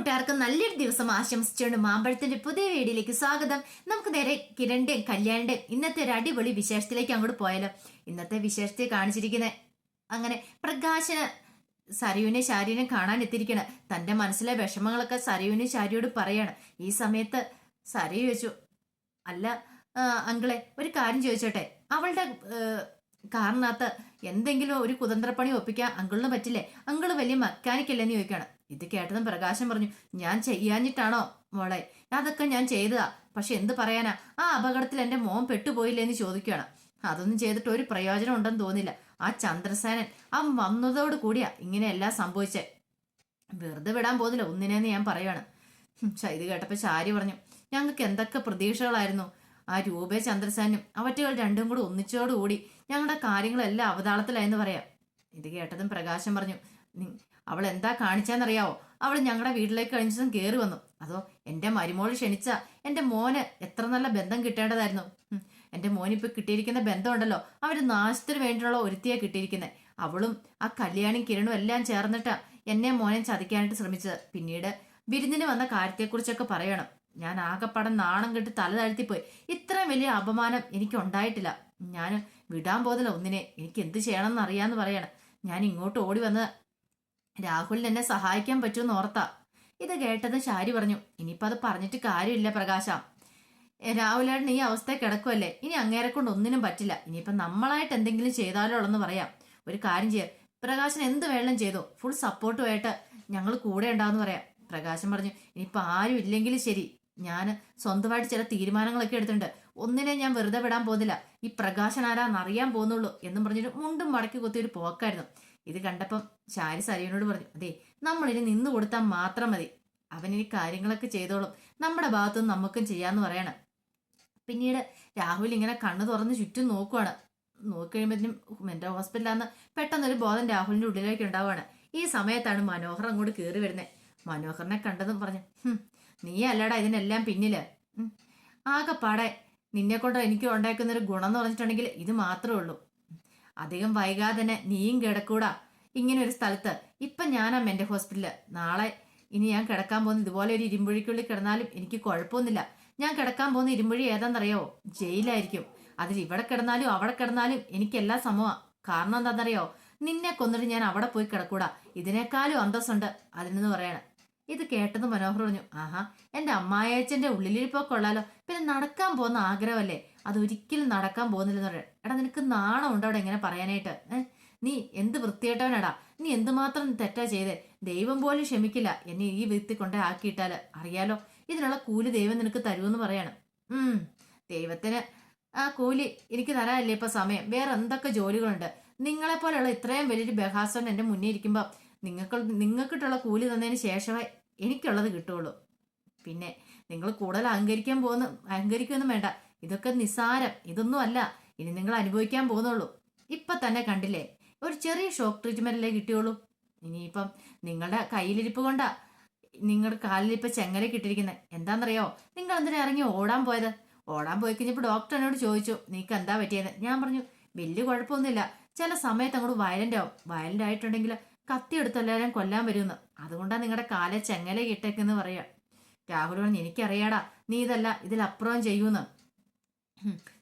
കൂട്ടുകാർക്ക് നല്ലൊരു ദിവസം ആശംസിച്ചുകൊണ്ട് മാമ്പഴത്തിന്റെ പുതിയ വീഡിയോയിലേക്ക് സ്വാഗതം. നമുക്ക് നേരെ കിരണിന്റെയും കല്യാണിന്റെയും ഇന്നത്തെ ഒരു അടിപൊളി വിശേഷത്തിലേക്ക് അങ്ങോട്ട് പോയാലോ. ഇന്നത്തെ വിശേഷത്തെ കാണിച്ചിരിക്കുന്നത് അങ്ങനെ പ്രകാശന് സരയുവിനെ ശാരിനെ കാണാൻ എത്തിയിരിക്കണം. തന്റെ മനസ്സിലെ വിഷമങ്ങളൊക്കെ സരയുവിനെ ശാരിയോട് പറയാണ്. ഈ സമയത്ത് സരയു ചോദിച്ചു, അല്ല അങ്കിളെ, ഒരു കാര്യം ചോദിച്ചോട്ടെ, അവളുടെ കാറിനകത്ത് എന്തെങ്കിലും ഒരു കുതന്ത്രപ്പണി ഒപ്പിക്കാൻ അങ്കിളിന് പറ്റില്ലേ? അങ്കിള് വലിയ മെക്കാനിക്കല്ലെന്ന് ചോദിക്കാണ്. ഇത് കേട്ടതും പ്രകാശം പറഞ്ഞു, ഞാൻ ചെയ്യാഞ്ഞിട്ടാണോ മോളെ? അതൊക്കെ ഞാൻ ചെയ്തതാ, പക്ഷെ എന്ത് പറയാനാ, ആ അപകടത്തിൽ എന്റെ മോൻ പെട്ടുപോയില്ലേ എന്ന് ചോദിക്കുകയാണ്. അതൊന്നും ചെയ്തിട്ട് ഒരു പ്രയോജനം ഉണ്ടെന്ന് തോന്നില്ല. ആ ചന്ദ്രസേനൻ അവൻ വന്നതോട് കൂടിയാ ഇങ്ങനെയെല്ലാം സംഭവിച്ചേ. വെറുതെ വിടാൻ പോകുന്നില്ല ഒന്നിനെന്ന് ഞാൻ പറയാണ്. ഇത് കേട്ടപ്പോ ശാരി പറഞ്ഞു, ഞങ്ങൾക്ക് എന്തൊക്കെ പ്രതീക്ഷകളായിരുന്നു. ആ രൂപേ ചന്ദ്രസേനും അവറ്റുകൾ രണ്ടും കൂടി ഒന്നിച്ചോടുകൂടി ഞങ്ങളുടെ കാര്യങ്ങളെല്ലാം അവതാളത്തിലായെന്ന് പറയാം. ഇത് കേട്ടതും പ്രകാശം പറഞ്ഞു, അവൾ എന്താ കാണിച്ചാന്നറിയാവോ? അവൾ ഞങ്ങളുടെ വീട്ടിലേക്ക് കഴിഞ്ഞ ദിവസം കയറി വന്നു. അതോ എന്റെ മരുമോൾ ക്ഷണിച്ച എന്റെ മോന് എത്ര നല്ല ബന്ധം കിട്ടേണ്ടതായിരുന്നു. എന്റെ മോനിപ്പോ കിട്ടിയിരിക്കുന്ന ബന്ധം ഉണ്ടല്ലോ, അവര് നാശത്തിന് വേണ്ടിയുള്ള ഒരുത്തിയെ കിട്ടിയിരിക്കുന്നത്. അവളും ആ കല്യാണി കിരണും എല്ലാം ചേർന്നിട്ടാ എന്നെ മോനെ ചതിക്കാനായിട്ട് ശ്രമിച്ചത്. പിന്നീട് വിരുന്നിന് വന്ന കാര്യത്തെക്കുറിച്ചൊക്കെ പറയണം. ഞാൻ ആകെപ്പാടം നാണം കെട്ട് തല താഴ്ത്തിപ്പോയി. ഇത്രയും വലിയ അപമാനം എനിക്ക് ഉണ്ടായിട്ടില്ല. ഞാൻ വിടാൻ പോകുന്നില്ല ഒന്നിനെ. എനിക്ക് എന്ത് ചെയ്യണമെന്ന് അറിയാന്ന് പറയണം. ഞാൻ ഇങ്ങോട്ട് ഓടി വന്നത് രാഹുലിന് എന്നെ സഹായിക്കാൻ പറ്റുമെന്ന് ഓർത്താ. ഇത് കേട്ടത് ശാരി പറഞ്ഞു, ഇനിയിപ്പോൾ അത് പറഞ്ഞിട്ട് കാര്യമില്ല പ്രകാശ. രാഹുലേട്ടൻ ഈ അവസ്ഥയെ കിടക്കുമല്ലേ, ഇനി അങ്ങേരെ കൊണ്ട് ഒന്നിനും പറ്റില്ല. ഇനിയിപ്പം നമ്മളായിട്ട് എന്തെങ്കിലും ചെയ്താലോ ഉള്ളെന്ന് പറയാം. ഒരു കാര്യം ചെയ്യാം, പ്രകാശൻ എന്ത് വേണം ചെയ്തോ, ഫുൾ സപ്പോർട്ടുമായിട്ട് ഞങ്ങൾ കൂടെ ഉണ്ടാവെന്ന് പറയാം. പ്രകാശൻ പറഞ്ഞു, ഇനിയിപ്പോൾ ആരും ഇല്ലെങ്കിലും ശരി, ഞാൻ സ്വന്തമായിട്ട് ചില തീരുമാനങ്ങളൊക്കെ എടുത്തിട്ടുണ്ട്. ഒന്നിനെ ഞാൻ വെറുതെ വിടാൻ പോകുന്നില്ല. ഈ പ്രകാശൻ ആരാന്ന് അറിയാൻ പോകുന്നുള്ളൂ എന്നും പറഞ്ഞിട്ട് മുണ്ടും മടക്കി കുത്തിയൊരു പോക്കായിരുന്നു. ഇത് കണ്ടപ്പം ശാരി സരിയനോട് പറഞ്ഞു, അതെ, നമ്മളിനി നിന്ന് കൊടുത്താൽ മാത്രം മതി. അവനിനി കാര്യങ്ങളൊക്കെ ചെയ്തോളും. നമ്മുടെ ഭാഗത്തുനിന്ന് നമുക്കും ചെയ്യാന്ന് പറയണം. പിന്നീട് രാഹുൽ ഇങ്ങനെ കണ്ണു തുറന്ന് ചുറ്റും നോക്കുവാണ്. നോക്കിക്കഴിയുമ്പോഴത്തേനും മെന്റൽ ഹോസ്പിറ്റലാന്ന് പെട്ടെന്നൊരു ബോധം രാഹുലിന്റെ ഉള്ളിലേക്ക് ഉണ്ടാവുകയാണ്. ഈ സമയത്താണ് മനോഹർ അങ്ങോട്ട് കയറി വരുന്നത്. മനോഹറിനെ കണ്ടതും പറഞ്ഞു, നീ അല്ലടാ ഇതിനെല്ലാം പിന്നില്. ആകെപ്പാടെ നിന്നെ കൊണ്ട് എനിക്ക് ഉണ്ടാക്കുന്ന ഒരു ഗുണം എന്ന് പറഞ്ഞിട്ടുണ്ടെങ്കിൽ ഇത് മാത്രമേ ഉള്ളൂ. അധികം വൈകാതെ തന്നെ നീയും കിടക്കൂടാ ഇങ്ങനെ ഒരു സ്ഥലത്ത്. ഇപ്പം ഞാനാ മെന്റൽ ഹോസ്പിറ്റലില്. നാളെ ഇനി ഞാൻ കിടക്കാൻ പോകുന്ന ഇതുപോലെ ഒരു ഇരുമ്പുഴിക്കുള്ളിൽ കിടന്നാലും എനിക്ക് കുഴപ്പമൊന്നുമില്ല. ഞാൻ കിടക്കാൻ പോകുന്ന ഇരുമ്പുഴി ഏതാണെന്നറിയാവോ? ജയിലായിരിക്കും. അതിൽ ഇവിടെ കിടന്നാലും അവിടെ കിടന്നാലും എനിക്കെല്ലാം സമമാ. കാരണം എന്താണെന്നറിയാവോ? നിന്നെ കൊന്നിട്ട് ഞാൻ അവിടെ പോയി കിടക്കൂടാ. ഇതിനേക്കാളും അന്തസ്സുണ്ട് അതിനെന്ന് പറയണം. ഇത് കേട്ടത് മനോഹർ പറഞ്ഞു, ആഹാ, എന്റെ അമ്മായച്ചന്റെ ഉള്ളിലിരിപ്പൊക്കെ കൊള്ളാലോ. പിന്നെ നടക്കാൻ പോകുന്ന ആഗ്രഹമല്ലേ, അതൊരിക്കലും നടക്കാൻ പോകുന്നില്ലെന്ന് പറയാം. എടാ, നിനക്ക് നാണം ഉണ്ടോ അവിടെ ഇങ്ങനെ പറയാനായിട്ട്? നീ എന്ത് വൃത്തിയേട്ടവനാടാ. നീ എന്തുമാത്രം തെറ്റാ ചെയ്തേ. ദൈവം പോലും ക്ഷമിക്കില്ല എന്നെ ഈ വ്യക്തി കൊണ്ടേ ആക്കിയിട്ടാല്. അറിയാലോ, ഇതിനുള്ള കൂലി ദൈവം നിനക്ക് തരുമെന്ന് പറയാണ്. ദൈവത്തിന് ആ കൂലി എനിക്ക് തരാനല്ലേ ഇപ്പൊ സമയം. വേറെ എന്തൊക്കെ ജോലികളുണ്ട്. നിങ്ങളെപ്പോലെയുള്ള ഇത്രയും വലിയൊരു ബഹാസം എന്റെ മുന്നിൽ ഇരിക്കുമ്പോ നിങ്ങൾക്കിട്ടുള്ള കൂലി തന്നതിന് ശേഷമേ എനിക്കുള്ളത് കിട്ടുള്ളൂ. പിന്നെ നിങ്ങൾ കൂടുതൽ അഹങ്കരിക്കൊന്നും വേണ്ട. ഇതൊക്കെ നിസ്സാരം, ഇതൊന്നും അല്ല. ഇനി നിങ്ങൾ അനുഭവിക്കാൻ പോകുന്നുള്ളൂ. ഇപ്പൊ തന്നെ കണ്ടില്ലേ, ഒരു ചെറിയ ഷോക്ക് ട്രീറ്റ്മെന്റല്ലേ കിട്ടിയുള്ളൂ. ഇനിയിപ്പം നിങ്ങളുടെ കയ്യിലിരിപ്പ് കൊണ്ടാ നിങ്ങളുടെ കാലിലിപ്പൊ ചെങ്ങല കിട്ടിയിരിക്കുന്നത്. എന്താണെന്നറിയോ, നിങ്ങൾ എന്തിനാ ഇറങ്ങി ഓടാൻ പോയത്? ഓടാൻ പോയി കഴിഞ്ഞപ്പോൾ ഡോക്ടർ എന്നോട് ചോദിച്ചു, നീക്ക് എന്താ പറ്റിയെന്ന്. ഞാൻ പറഞ്ഞു, വലിയ കുഴപ്പമൊന്നുമില്ല. ചില സമയത്ത് അങ്ങോട്ട് വയലന്റ് ആവും. വയലന്റ് ആയിട്ടുണ്ടെങ്കിൽ കത്തിയെടുത്ത് എല്ലാവരും കൊല്ലാൻ വരുമെന്ന്. അതുകൊണ്ടാണ് നിങ്ങളുടെ കാലെ ചെങ്ങല ഇട്ടേക്കെന്ന് പറയാ. രാഹുൽ പറഞ്ഞു, എനിക്കറിയാടാ നീ ഇതല്ല ഇതിലപ്പുറം ചെയ്യൂന്ന്.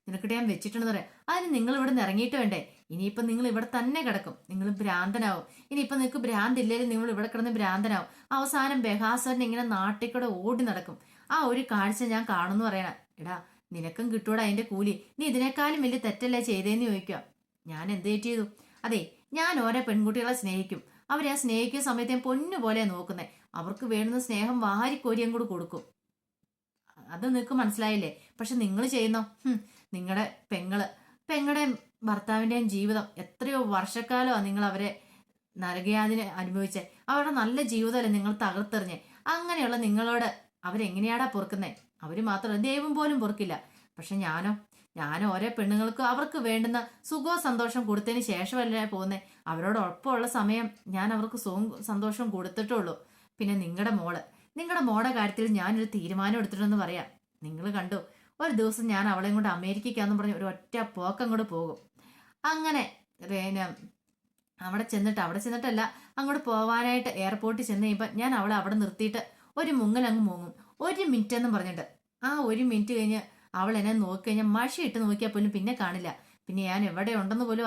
നിനക്കിട്ട് ഞാൻ വെച്ചിട്ടുണ്ടെന്ന് പറയാം. അതിന് നിങ്ങൾ ഇവിടെ നിന്ന് ഇറങ്ങിയിട്ട് വേണ്ടേ? ഇനിയിപ്പം നിങ്ങൾ ഇവിടെ തന്നെ കിടക്കും. നിങ്ങൾ ഭ്രാന്തനാവും. ഇനിയിപ്പം നിങ്ങൾക്ക് ഭ്രാന്തില്ലേലും നിങ്ങൾ ഇവിടെ കിടന്ന് ഭ്രാന്തനാവും. അവസാനം ബഹാസറിന് ഇങ്ങനെ നാട്ടിക്കൂടെ ഓടി നടക്കും. ആ ഒരു കാഴ്ച ഞാൻ കാണുന്നു പറയണ. എടാ, നിനക്കും കിട്ടൂടാ അതിന്റെ കൂലി. നീ ഇതിനേക്കാളും വലിയ തെറ്റല്ലേ ചെയ്തേന്ന് ചോദിക്കുക. ഞാൻ എന്ത് തെറ്റ് ചെയ്തു? അതെ, ഞാൻ ഓരോ പെൺകുട്ടികളെ സ്നേഹിക്കും. അവരെ ആ സ്നേഹിക്കുന്ന സമയത്ത് ഞാൻ പൊന്നുപോലെ നോക്കുന്നേ. അവർക്ക് വേണ്ടുന്ന സ്നേഹം വാരിക്കോരിയും കൂടി കൊടുക്കും. അത് നിനക്ക് മനസ്സിലായില്ലേ? പക്ഷെ നിങ്ങൾ ചെയ്യുന്നോ? നിങ്ങളുടെ പെങ്ങളുടെയും ഭർത്താവിന്റെയും ജീവിതം എത്രയോ വർഷക്കാലമാണ് നിങ്ങൾ അവരെ നരകയാതിന് അനുഭവിച്ചേ. അവരുടെ നല്ല ജീവിതമല്ലേ നിങ്ങൾ തകർത്തെറിഞ്ഞേ. അങ്ങനെയുള്ള നിങ്ങളോട് അവരെങ്ങനെയാടാ പൊറുക്കുന്നേ? അവര് മാത്രമല്ല, ദൈവം പോലും പൊറുക്കില്ല. പക്ഷെ ഞാൻ ഓരോ പെണ്ണുങ്ങൾക്ക് അവർക്ക് വേണ്ടുന്ന സുഖവും സന്തോഷം കൊടുത്തതിന് ശേഷമല്ലേ പോകുന്നേ. അവരോടൊപ്പമുള്ള സമയം ഞാൻ അവർക്ക് സുഖവും സന്തോഷവും കൊടുത്തിട്ടുള്ളൂ. പിന്നെ നിങ്ങളുടെ മോടെ കാര്യത്തിൽ ഞാനൊരു തീരുമാനം എടുത്തിട്ടെന്ന് പറയാം. നിങ്ങൾ കണ്ടു, ഒരു ദിവസം ഞാൻ അവളെയും കൊണ്ട് അമേരിക്കയ്ക്കാന്ന് പറഞ്ഞ് ഒരു ഒറ്റ പോക്കങ്ങോട്ട് പോകും. അങ്ങനെ പിന്നെ അവിടെ ചെന്നിട്ടല്ല, അങ്ങോട്ട് പോവാനായിട്ട് എയർപോർട്ടിൽ ചെന്ന് കഴിയുമ്പോൾ ഞാൻ അവളെ അവിടെ നിർത്തിയിട്ട് ഒരു മുങ്ങലങ്ങ് മുങ്ങും. 1 മിനിറ്റ് എന്നും പറഞ്ഞിട്ട് ആ 1 മിനിറ്റ് കഴിഞ്ഞ് അവൾ എന്നെ നോക്കിക്കഴിഞ്ഞാൽ മഷിയിട്ട് നോക്കിയാൽ പോലും പിന്നെ കാണില്ല. പിന്നെ ഞാൻ എവിടെ ഉണ്ടെന്ന് പോലും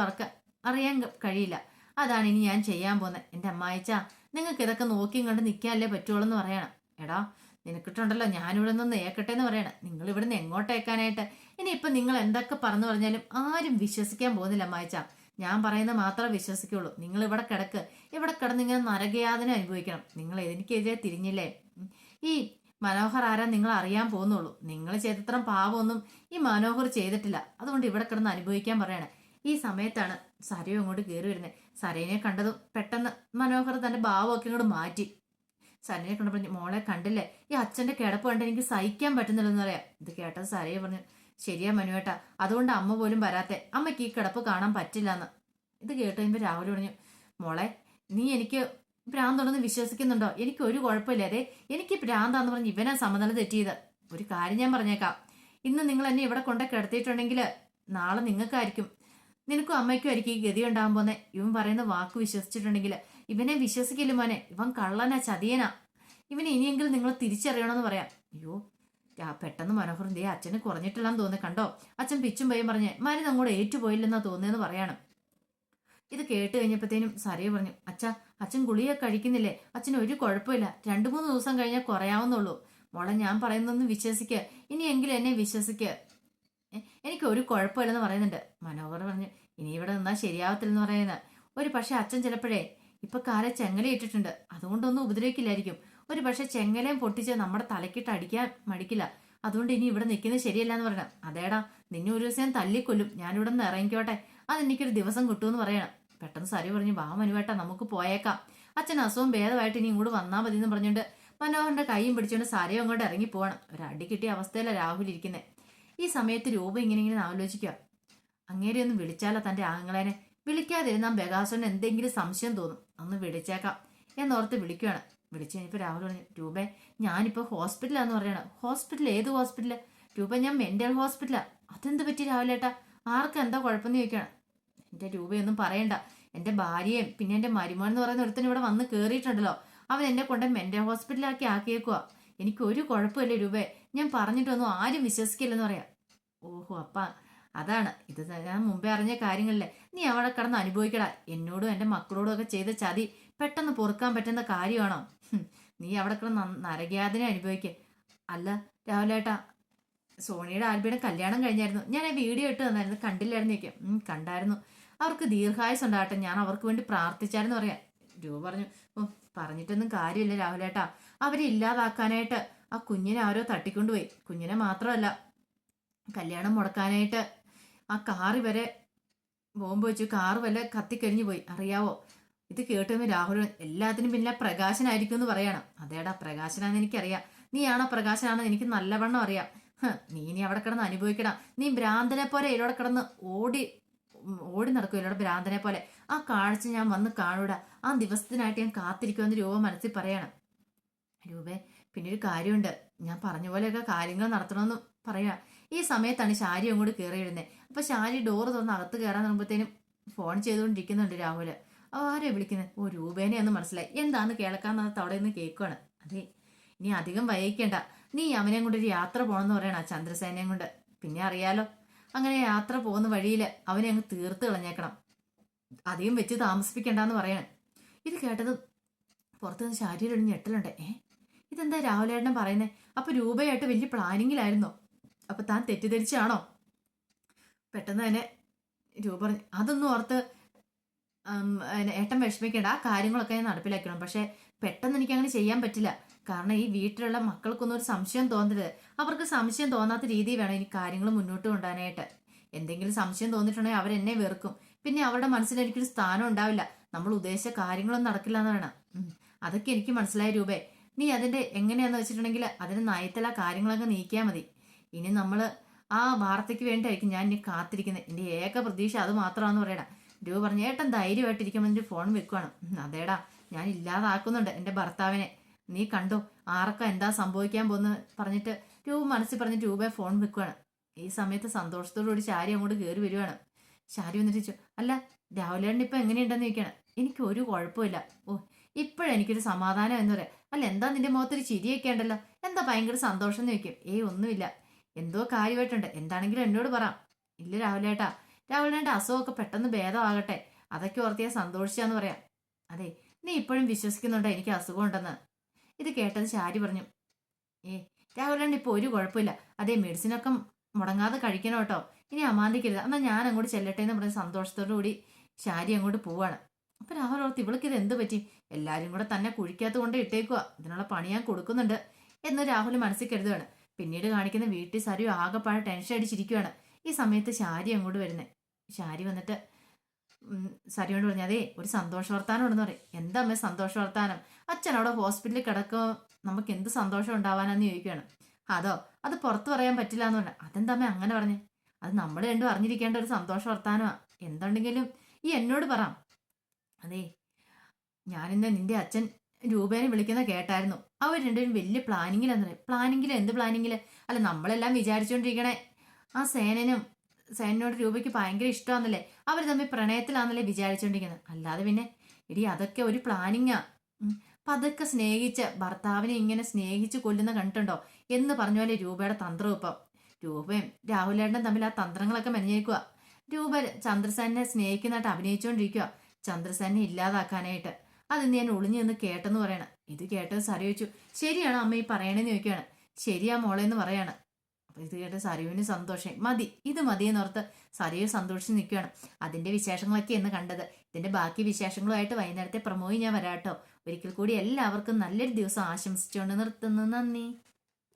അറിയാൻ കഴിയില്ല. അതാണ് ഇനി ഞാൻ ചെയ്യാൻ പോകുന്നത്. എൻ്റെ അമ്മായിച്ച, നിങ്ങൾക്ക് ഇതൊക്കെ നോക്കിയും കണ്ട് നിൽക്കാനല്ലേ പറ്റുള്ളൂ എന്ന് പറയണം. എടാ നിനക്കിട്ടുണ്ടല്ലോ, ഞാനിവിടെ നിന്ന് ഏക്കട്ടെ എന്ന് പറയണം. നിങ്ങൾ ഇവിടെ നിന്ന് എങ്ങോട്ടേക്കാനായിട്ട്? ഇനിയിപ്പം നിങ്ങൾ എന്തൊക്കെ പറഞ്ഞു പറഞ്ഞാലും ആരും വിശ്വസിക്കാൻ പോകുന്നില്ല അമ്മായിച്ച. ഞാൻ പറയുന്നത് മാത്രമേ വിശ്വസിക്കുള്ളൂ. നിങ്ങൾ ഇവിടെ കിടക്ക്. ഇവിടെ കിടന്ന് ഇങ്ങനെ നരകയാതന അനുഭവിക്കണം. നിങ്ങൾ എനിക്കെതിരെ തിരിഞ്ഞില്ലേ? ഈ മനോഹർ ആരാ നിങ്ങൾ അറിയാൻ പോകുന്നുള്ളൂ. നിങ്ങൾ ചെയ്തത്രം പാവമൊന്നും ഈ മനോഹർ ചെയ്തിട്ടില്ല. അതുകൊണ്ട് ഇവിടെ കിടന്ന് അനുഭവിക്കാൻ പറയണേ. ഈ സമയത്താണ് സരയു അങ്ങോട്ട് കയറി വരുന്നത്. സരയനെ കണ്ടതും പെട്ടെന്ന് മനോഹർ തന്റെ ഭാവമൊക്കെ ഇങ്ങോട്ട് മാറ്റി. സരയനെ കണ്ടപ്പോൾ മോളെ കണ്ടില്ലേ, ഈ അച്ഛന്റെ കിടപ്പ് കണ്ട് എനിക്ക് സഹിക്കാൻ പറ്റുന്നില്ലെന്ന് പറയാം. ഇത് കേട്ടത് സരയ പറഞ്ഞു, ശരിയാ മനുവേട്ടാ, അതുകൊണ്ട് അമ്മ പോലും വരാത്തെ. അമ്മയ്ക്ക് ഈ കിടപ്പ് കാണാൻ പറ്റില്ലെന്ന്. ഇത് കേട്ട് കഴിയുമ്പോൾ രാഹുൽ പറഞ്ഞു, മോളെ നീ എനിക്ക് ഭ്രാന്തുണ്ടെന്ന് വിശ്വസിക്കുന്നുണ്ടോ? എനിക്ക് ഒരു കുഴപ്പമില്ല. അതെ, എനിക്ക് ഭ്രാന്താന്ന് പറഞ്ഞ് ഇവനാ സമനില തെറ്റിയത്. ഒരു കാര്യം ഞാൻ പറഞ്ഞേക്കാം, ഇന്ന് നിങ്ങൾ എന്നെ ഇവിടെ കൊണ്ട കിടത്തിയിട്ടുണ്ടെങ്കിൽ നാളെ നിങ്ങൾക്കായിരിക്കും, നിനക്കും അമ്മയ്ക്കും ആയിരിക്കും ഈ ഗതി ഉണ്ടാകാൻ പോന്നെ. ഇവൻ പറയുന്ന വാക്ക് വിശ്വസിച്ചിട്ടുണ്ടെങ്കിൽ ഇവനെ വിശ്വസിക്കില്ല മോനെ. ഇവൻ കള്ളനാ, ചതിയനാ. ഇവനെ ഇനിയെങ്കിലും നിങ്ങൾ തിരിച്ചറിയണമെന്ന് പറയാം. അയ്യോ, പെട്ടെന്ന് മനോഹരൻ ദേ അച്ഛന് കുറഞ്ഞിട്ടില്ലാന്ന് തോന്നി. കണ്ടോ, അച്ഛൻ പിച്ചും പയ്യും പറഞ്ഞ് മരുന്ന് അങ്ങോട്ട് ഏറ്റുപോയില്ലെന്നാ തോന്നിയെന്ന് പറയാണ്. ഇത് കേട്ട് കഴിഞ്ഞപ്പോഴത്തേനും സരയു പറഞ്ഞു, അച്ഛൻ ഗുളിക കഴിക്കുന്നില്ലേ? അച്ഛന് ഒരു കുഴപ്പമില്ല, 2-3 ദിവസം കഴിഞ്ഞാൽ കുറയാവുന്നുള്ളൂ. മോളെ ഞാൻ പറയുന്നൊന്നും വിശ്വസിക്കുക, ഇനിയെങ്കിലും എന്നെ വിശ്വസിക്കുക. എനിക്ക് ഒരു കുഴപ്പമില്ലെന്ന് പറയുന്നുണ്ട്. മനോഹർ പറഞ്ഞു, ഇനി ഇവിടെ നിന്നാൽ ശരിയാവത്തില്ലെന്ന് പറയുന്നത്. ഒരു പക്ഷെ അച്ഛൻ ചിലപ്പോഴേ ഇപ്പൊ കാലെ ചെങ്ങല ഇട്ടിട്ടുണ്ട്, അതുകൊണ്ടൊന്നും ഉപദ്രവിക്കില്ലായിരിക്കും. ഒരു പക്ഷെ ചെങ്ങലയും പൊട്ടിച്ച് നമ്മുടെ തലക്കിട്ട് അടിക്കാൻ മടിക്കില്ല. അതുകൊണ്ട് ഇനി ഇവിടെ നിൽക്കുന്നത് ശരിയല്ല എന്ന് പറയണം. അതേടാ, നിന്നെ ഒരു ദിവസം ഞാൻ തല്ലിക്കൊല്ലും. ഞാനിവിടെ നിന്ന് ഇറങ്ങിക്കോട്ടെ, അതെനിക്കൊരു ദിവസം കിട്ടുമെന്ന് പറയണം. പെട്ടെന്ന് സരി പറഞ്ഞു, വാ മനുവേട്ടാ, നമുക്ക് പോയേക്കാം. അച്ഛൻ അസുഖം ഭേദമായിട്ട് ഇനി ഇങ്ങോട്ട് വന്നാൽ മതി എന്ന് പറഞ്ഞുകൊണ്ട് മനോഹറിന്റെ കൈയും പിടിച്ചുകൊണ്ട് സരയും അങ്ങോട്ട് ഇറങ്ങി പോകണം. ഒരു അടി കിട്ടിയ അവസ്ഥയിലാണ് രാഹുൽ ഇരിക്കുന്നത്. ഈ സമയത്ത് രൂപ ഇങ്ങനെ ആലോചിക്കുക, അങ്ങേരെ ഒന്ന് വിളിച്ചാലോ തന്റെ ആങ്ങളേനെ? വിളിക്കാതിരുന്നാൽ ബഗാസുവിന് എന്തെങ്കിലും സംശയം തോന്നും, ഒന്ന് വിളിച്ചേക്കാം എന്നോർത്ത് വിളിക്കുകയാണ്. വിളിച്ചു കഴിഞ്ഞപ്പോൾ രാഹുൽ പറഞ്ഞു, രൂപേ ഞാനിപ്പോൾ ഹോസ്പിറ്റലാന്ന് പറയണം. ഹോസ്പിറ്റൽ? ഏത് ഹോസ്പിറ്റല്? രൂപ ഞാൻ മെന്റൽ ഹോസ്പിറ്റലാ. അതെന്ത് പറ്റി രാഹുലേട്ടാ? ആർക്ക് എന്താ കുഴപ്പമെന്ന് ചോദിക്കണം. എൻ്റെ രൂപയൊന്നും പറയണ്ട, എൻ്റെ ഭാര്യയും പിന്നെ എൻ്റെ മരുമോൻ എന്ന് പറയുന്ന ഒരുത്തനും ഇവിടെ വന്ന് കയറിയിട്ടുണ്ടല്ലോ. അവൻ എന്നെ കൊണ്ട് മെന്റൽ ഹോസ്പിറ്റലാക്കി ആക്കിയേക്കുക. എനിക്കൊരു കുഴപ്പമില്ല രൂപേ, ഞാൻ പറഞ്ഞിട്ടൊന്നും ആരും വിശ്വസിക്കില്ലെന്ന് പറയാം. ഓഹോ, അപ്പ അതാണ് ഇത്. ഞാൻ മുമ്പേ അറിഞ്ഞ കാര്യങ്ങളില്ലേ? നീ അവിടെ കിടന്ന് അനുഭവിക്കടാ. എന്നോടും എൻ്റെ മക്കളോടും ഒക്കെ ചെയ്ത ചതി പെട്ടെന്ന് പൊറുക്കാൻ പറ്റുന്ന കാര്യമാണോ? നീ അവിടെ കിടന്ന് നരകയാതന അനുഭവിക്കുക. അല്ല രാഹുലേട്ടാ, സോണിയുടെ ആൽബിയുടെ കല്യാണം കഴിഞ്ഞായിരുന്നു. ഞാൻ ആ വീഡിയോ ഇട്ട് തന്നായിരുന്നു, കണ്ടില്ലായിരുന്നു ചോദിക്കാം. കണ്ടായിരുന്നു. അവർക്ക് ദീർഘായുസ് ഉണ്ടാകട്ടെ, ഞാൻ അവർക്ക് വേണ്ടി പ്രാർത്ഥിച്ചായിരുന്നു പറയാം. രൂപ പറഞ്ഞു, ഓ പറഞ്ഞിട്ടൊന്നും കാര്യമില്ല രാഹുലേട്ടാ, അവരെ ഇല്ലാതാക്കാനായിട്ട് ആ കുഞ്ഞിനെ ആരോ തട്ടിക്കൊണ്ടുപോയി. കുഞ്ഞിനെ മാത്രമല്ല, കല്യാണം മുടക്കാനായിട്ട് ആ കാറ് വരെ ബോംബ് വെച്ചു. കാറ് വല്ല കത്തിക്കരിഞ്ഞു പോയി, അറിയാവോ? ഇത് കേട്ടുമ്പോൾ രാഹുൽ എല്ലാത്തിനും പിന്നെ പ്രകാശനായിരിക്കും എന്ന് പറയണം. അതേടാ, പ്രകാശനാന്ന് എനിക്കറിയാം. നീയാണോ പ്രകാശനാണെന്ന് എനിക്ക് നല്ലവണ്ണം അറിയാം. നീ ഇനി അവിടെ കിടന്ന് അനുഭവിക്കണം. നീ ഭ്രാന്തനെ പോലെ ഇതിലൂടെ കിടന്ന് ഓടി നടക്കും, ഇതിലൂടെ ഭ്രാന്തനെ പോലെ. ആ കാഴ്ച ഞാൻ വന്ന് കാണൂടാ. ആ ദിവസത്തിനായിട്ട് ഞാൻ കാത്തിരിക്കുമെന്ന് രൂപ മനസ്സിൽ പറയണം. രൂപേ പിന്നെ ഒരു കാര്യമുണ്ട്, ഞാൻ പറഞ്ഞ പോലെയൊക്കെ കാര്യങ്ങൾ നടത്തണമെന്ന് പറയാ. ഈ സമയത്താണ് ശാരി അങ്ങോട്ട് കയറി വരുന്നത്. അപ്പൊ ശാരി ഡോറ് തുറന്ന് അകത്ത് കയറാൻ തുടങ്ങുമ്പോഴത്തേനും ഫോൺ ചെയ്തുകൊണ്ടിരിക്കുന്നുണ്ട് രാഹുല്. ആരെ വിളിക്കുന്നത്? ഓ രൂപേനെ ഒന്ന് മനസ്സിലായി. എന്താന്ന് കേൾക്കാന്നത് അവിടെ നിന്ന് കേൾക്കുകയാണ്. അതെ, ഇനി അധികം വൈകിക്കേണ്ട, നീ അവനെയും കൊണ്ട് ഒരു യാത്ര പോകണമെന്ന് പറയണ ചന്ദ്രസേനയും കൊണ്ട്. പിന്നെ അറിയാലോ, അങ്ങനെ യാത്ര പോകുന്ന വഴിയിൽ അവനെ അങ്ങ് തീർത്ത് കളഞ്ഞേക്കണം, അധികം വെച്ച് താമസിപ്പിക്കണ്ടെന്ന് പറയണം. ഇത് കേട്ടത് പുറത്തുനിന്ന് ശാരിയിലൊരു ഞെട്ടലുണ്ട്. ഇതെന്താ രാഹുലേട്ടൻ പറയുന്നത്? അപ്പൊ രൂപയായിട്ട് വലിയ പ്ലാനിങ്ങിലായിരുന്നോ? അപ്പൊ താൻ തെറ്റിദ്ധരിച്ചാണോ? പെട്ടെന്ന് തന്നെ രൂപ പറഞ്ഞു, അതൊന്നും ഓർത്ത് ഏട്ടൻ വിഷമിക്കേണ്ട, ആ കാര്യങ്ങളൊക്കെ ഞാൻ നടപ്പിലാക്കണം. പക്ഷെ പെട്ടെന്ന് എനിക്ക് അങ്ങനെ ചെയ്യാൻ പറ്റില്ല. കാരണം ഈ വീട്ടിലുള്ള മക്കൾക്കൊന്നും ഒരു സംശയം തോന്നരുത്. അവർക്ക് സംശയം തോന്നാത്ത രീതിയിൽ വേണം ഇനി കാര്യങ്ങൾ മുന്നോട്ട് കൊണ്ടുപോകാനായിട്ട്. എന്തെങ്കിലും സംശയം തോന്നിയിട്ടുണ്ടെങ്കിൽ അവരെന്നെ വെറുക്കും. പിന്നെ അവരുടെ മനസ്സിൽ എനിക്കൊരു സ്ഥാനം ഉണ്ടാവില്ല. നമ്മൾ ഉദ്ദേശിച്ച കാര്യങ്ങളൊന്നും നടക്കില്ല എന്ന് വേണം. അതൊക്കെ എനിക്ക് മനസ്സിലായ രൂപേ. നീ അതിന്റെ എങ്ങനെയാന്ന് വെച്ചിട്ടുണ്ടെങ്കിൽ അതിന് നയത്തില കാര്യങ്ങളൊക്കെ നീക്കിയാൽ മതി. ഇനി നമ്മൾ ആ വാർത്തയ്ക്ക് വേണ്ടിയായിരിക്കും ഞാൻ ഇനി കാത്തിരിക്കുന്നത്. എൻ്റെ ഏക പ്രതീക്ഷ അത് മാത്രമാണെന്ന് പറയണം. രൂപ പറഞ്ഞു, ഏട്ടൻ ധൈര്യമായിട്ടിരിക്കുമ്പോൾ എൻ്റെ ഫോൺ വെക്കുവാണ്. അതേടാ, ഞാൻ ഇല്ലാതാക്കുന്നുണ്ട് എൻ്റെ ഭർത്താവിനെ, നീ കണ്ടോ ആർക്കാ എന്താ സംഭവിക്കാൻ പോകുന്നത് പറഞ്ഞിട്ട് രൂപ മനസ്സിൽ പറഞ്ഞിട്ട് രൂപയെ ഫോൺ വെക്കുവാണ്. ഈ സമയത്ത് സന്തോഷത്തോടുകൂടി ശാരി അങ്ങോട്ട് കയറി വരുവാണ്. ശാരി വന്നിട്ട് ചോദിച്ചു, അല്ല രാഹുലേട്ടൻ ഇപ്പൊ എങ്ങനെയുണ്ടെന്ന് ചോദിക്കണം. എനിക്ക് ഒരു കുഴപ്പമില്ല. ഓ ഇപ്പോഴെനിക്കൊരു സമാധാനം എന്ന് പറയാം. അല്ല എന്താ നിന്റെ മുഖത്തൊരു ചിരിയൊക്കെ ഉണ്ടല്ലോ, എന്താ ഭയങ്കര സന്തോഷം എന്ന് ചോദിക്കും. ഒന്നുമില്ല, എന്തോ കാര്യമായിട്ടുണ്ട്, എന്താണെങ്കിലും എന്നോട് പറ. ഇല്ല രാഹുലേട്ടാ, രാഹുലേട്ട അസുഖമൊക്കെ പെട്ടെന്ന് ഭേദമാകട്ടെ, അതൊക്കെ ഓർത്ത് ഞാൻ സന്തോഷിച്ചാന്ന് പറയാം. അതെ, നീ ഇപ്പോഴും വിശ്വസിക്കുന്നുണ്ടോ എനിക്ക് അസുഖം ഉണ്ടെന്ന്? ഇത് കേട്ടത് ശാരി പറഞ്ഞു, ഏ രാഹുലേട്ട ഇപ്പൊ ഒരു കുഴപ്പമില്ല, അതേ മെഡിസിനൊക്കെ മുടങ്ങാതെ കഴിക്കണം കേട്ടോ, ഇനി അമാന്തിക്കരുത്, എന്നാൽ ഞാൻ അങ്ങോട്ട് ചെല്ലട്ടെ എന്ന് പറഞ്ഞ സന്തോഷത്തോടു കൂടി ശാരി അങ്ങോട്ട് പോവാണ്. അപ്പൊ രാഹുൽ ഓർത്ത് ഇവൾക്ക് ഇത് എന്ത് പറ്റി, എല്ലാരും കൂടെ തന്നെ കുഴിക്കകത്ത് കൊണ്ട് ഇട്ടേക്കുക, ഇതിനുള്ള പണി ഞാൻ കൊടുക്കുന്നുണ്ട് എന്ന് രാഹുൽ മനസ്സിൽ കരുതുകയാണ്. പിന്നീട് കാണിക്കുന്ന വീട്ടിൽ സരു ആകെപ്പാടെ ടെൻഷൻ അടിച്ചിരിക്കുകയാണ്. ഈ സമയത്ത് ശാരി അങ്ങോട്ട് വരുന്നത്. ശാരി വന്നിട്ട് സരിയോട് പറഞ്ഞു, അതേ ഒരു സന്തോഷ വർത്താനം ഉണ്ടെന്ന് പറയും. എന്താ അമ്മ സന്തോഷ വർത്താനം? അച്ഛൻ അവിടെ ഹോസ്പിറ്റലിൽ കിടക്കോ, നമുക്ക് എന്ത് സന്തോഷം ഉണ്ടാവാനെന്ന് ചോദിക്കുകയാണ്. അതോ, അത് പുറത്തു പറയാൻ പറ്റില്ല എന്ന് പറഞ്ഞു. അതെന്താ അമ്മ അങ്ങനെ പറഞ്ഞു? അത് നമ്മൾ രണ്ടും അറിഞ്ഞിരിക്കേണ്ട ഒരു സന്തോഷ വർത്താനമാണ്, എന്തുണ്ടെങ്കിലും ഈ എന്നോട് പറ. അതെ, ഞാനിന്ന് നിന്റെ അച്ഛൻ രൂപേനെ വിളിക്കുന്ന കേട്ടായിരുന്നു, അവർ രണ്ടുപേരും വലിയ പ്ലാനിങ്ങിലെന്ന് പറയും. പ്ലാനിങ്ങിൽ എന്ത് പ്ലാനിങ്ങില്? അല്ല നമ്മളെല്ലാം വിചാരിച്ചുകൊണ്ടിരിക്കണേ ആ സേനനോട് രൂപയ്ക്ക് ഭയങ്കര ഇഷ്ടമാണെന്നല്ലേ, അവർ തമ്മിൽ പ്രണയത്തിലാണെന്നല്ലേ വിചാരിച്ചുകൊണ്ടിരിക്കുന്നത്. അല്ലാതെ പിന്നെ ഇടി അതൊക്കെ ഒരു പ്ലാനിങ്ങാ. പതൊക്കെ സ്നേഹിച്ച് ഭർത്താവിനെ ഇങ്ങനെ സ്നേഹിച്ച് കൊല്ലുന്ന കണ്ടിട്ടുണ്ടോ എന്ന് പറഞ്ഞ പോലെ രൂപയുടെ തന്ത്രം. ഇപ്പം രൂപയും രാഹുലേട്ടനും തമ്മിൽ ആ തന്ത്രങ്ങളൊക്കെ മെനഞ്ഞേക്കുക. രൂപ ചന്ദ്രസേനെ സ്നേഹിക്കുന്നതായിട്ട് അഭിനയിച്ചുകൊണ്ടിരിക്കുക, ചന്ദ്രസേനെ ഇല്ലാതാക്കാനായിട്ട്. അത് ഞാൻ ഒളിഞ്ഞു നിന്ന് കേട്ടെന്ന് പറയണം. ഇത് കേട്ടത് സരി ചോദിച്ചു, ശരിയാണോ അമ്മ ഈ പറയണേന്ന് ചോദിക്കുകയാണ്. ശരിയാ മോളെ എന്ന് പറയാണ്. അപ്പൊ ഇത് കേട്ട് സരുവിന് സന്തോഷം, മതി ഇത് മതി എന്നോർത്ത് സരിയു സന്തോഷിച്ച് നിൽക്കുകയാണ്. അതിന്റെ വിശേഷങ്ങളൊക്കെ എന്ന് കണ്ടത്. ഇതിന്റെ ബാക്കി വിശേഷങ്ങളുമായിട്ട് വൈകുന്നേരത്തെ പ്രമോയി ഞാൻ വരാട്ടോ. ഒരിക്കൽ കൂടി എല്ലാവർക്കും നല്ലൊരു ദിവസം ആശംസിച്ചുകൊണ്ട് നിർത്തുന്നു. നന്ദി.